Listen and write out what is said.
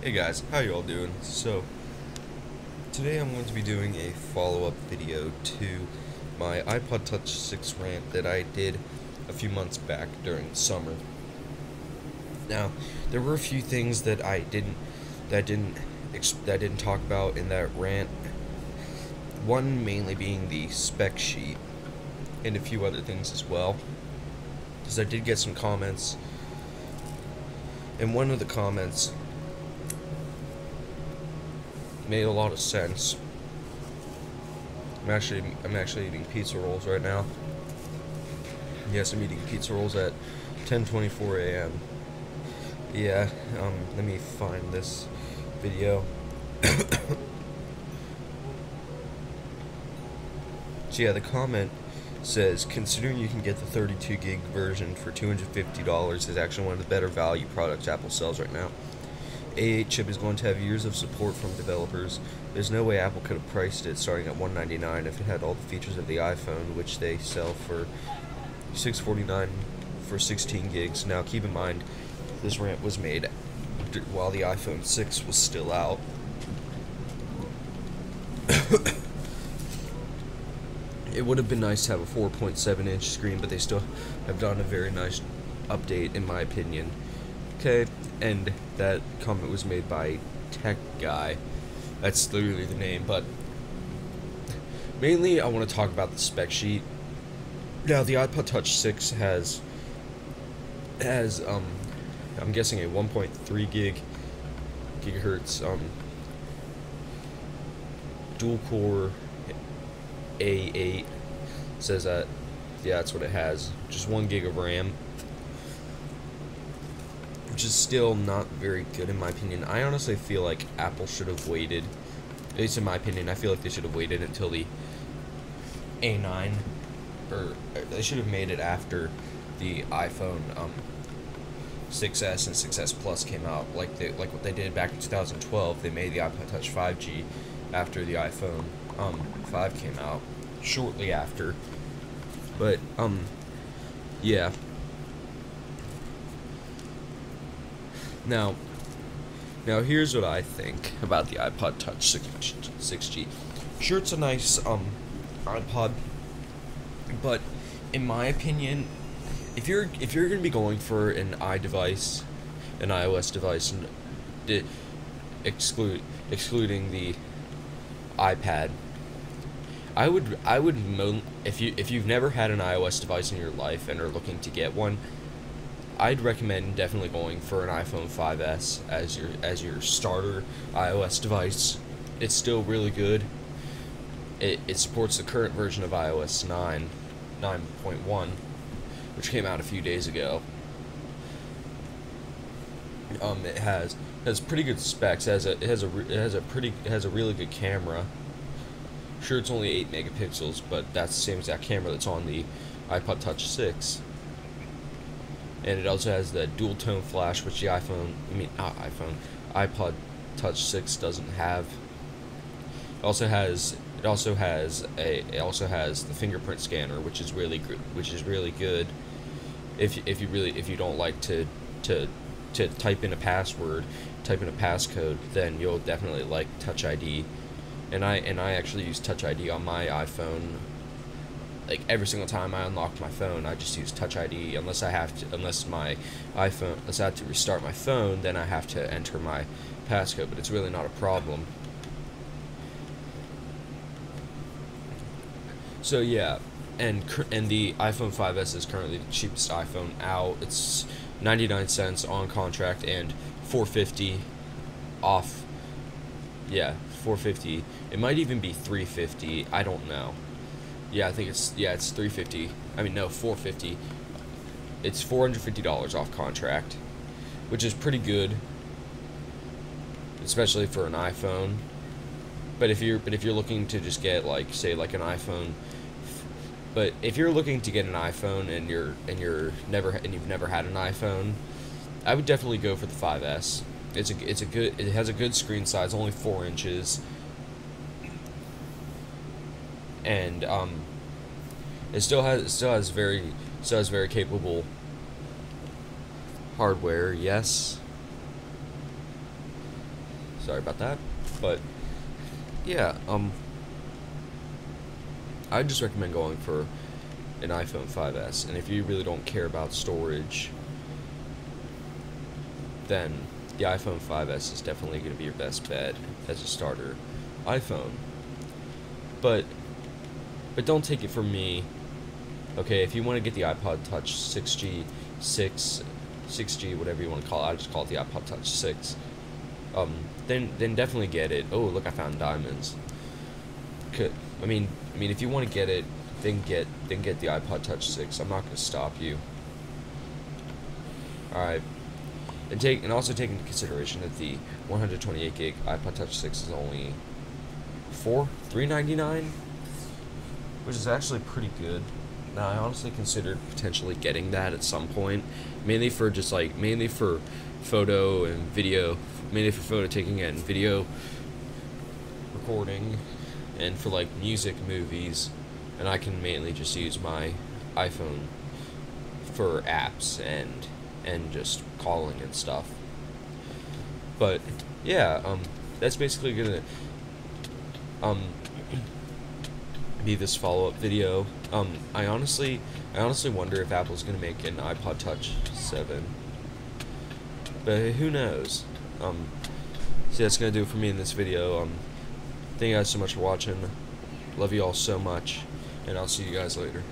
Hey guys, how you all doing? So, today I'm going to be doing a follow-up video to my iPod Touch 6 rant that I did a few months back during summer. Now, there were a few things that I didn't talk about in that rant. One mainly being the spec sheet, and a few other things as well. Because I did get some comments, and one of the comments made a lot of sense. I'm actually eating pizza rolls right now. Yes, I'm eating pizza rolls at 10:24 a.m. Yeah, let me find this video. So yeah, the comment says, considering you can get the 32 gig version for $250 is actually one of the better value products Apple sells right now. A8 chip is going to have years of support from developers. There's no way Apple could have priced it starting at $199 if it had all the features of the iPhone, which they sell for $649 for 16 gigs. Now keep in mind, this rant was made while the iPhone 6 was still out. It would have been nice to have a 4.7-inch screen, but they still have done a very nice update, in my opinion. Okay, and that comment was made by Tech Guy. That's literally the name, but mainly I want to talk about the spec sheet. Now, the iPod Touch 6 has I'm guessing a 1.3 gigahertz dual core A8. Says that, yeah, that's what it has. Just 1 gig of RAM, which is still not very good in my opinion. I honestly feel like Apple should have waited, at least in my opinion, I feel like they should have waited until the A9, or they should have made it after the iPhone 6S and 6S Plus came out, like what they did back in 2012. They made the iPod Touch 5G after the iPhone 5 came out, shortly after. But yeah. Now here's what I think about the iPod Touch 6G. Sure, it's a nice iPod, but in my opinion, if you're gonna be going for an iOS device, and excluding the iPad, if you've never had an iOS device in your life and are looking to get one, I'd recommend definitely going for an iPhone 5S as your starter iOS device. It's still really good. It supports the current version of iOS 9.1, which came out a few days ago. It has pretty good specs. It has a really good camera. Sure, it's only 8 megapixels, but that's the same exact camera that's on the iPod Touch 6. And it also has the dual tone flash, which the iPod Touch 6 doesn't have. It also has the fingerprint scanner, which is really good. If you don't like to type in a passcode, then you'll definitely like Touch ID. And I actually use Touch ID on my iPhone. Like, every single time I unlock my phone, I just use Touch ID. Unless I have to restart my phone, then I have to enter my passcode. But it's really not a problem. So yeah, and the iPhone 5S is currently the cheapest iPhone out. It's 99 cents on contract and $450 off. Yeah, $450. It might even be $350. I don't know. Yeah, I think it's $350. I mean, no, $450. It's $450 off contract, which is pretty good, especially for an iPhone. But if you're looking to just get, like, say, like an iPhone, but if you're looking to get an iPhone and you've never had an iPhone, I would definitely go for the 5S. It has a good screen size, only 4 inches. And it still has very capable hardware, yes. Sorry about that. But yeah, I just recommend going for an iPhone 5S, and if you really don't care about storage, then the iPhone 5S is definitely going to be your best bet as a starter iPhone. But don't take it from me. Okay, if you want to get the iPod Touch 6G, 6G, whatever you want to call it, I just call it the iPod Touch 6. Then definitely get it. Oh, look, I found diamonds. I mean, if you want to get it, then get the iPod Touch 6. I'm not going to stop you. All right. And also take into consideration that the 128 gig iPod Touch 6 is only $399, which is actually pretty good. Now, I honestly considered potentially getting that at some point, mainly for photo and video, mainly for photo taking and video recording, and for like music, movies, and I can mainly just use my iPhone for apps and just calling and stuff. But yeah, that's basically gonna be this follow-up video. I honestly wonder if Apple's gonna make an iPod Touch 7, but who knows. So that's gonna do it for me in this video. Thank you guys so much for watching. Love you all so much, and I'll see you guys later.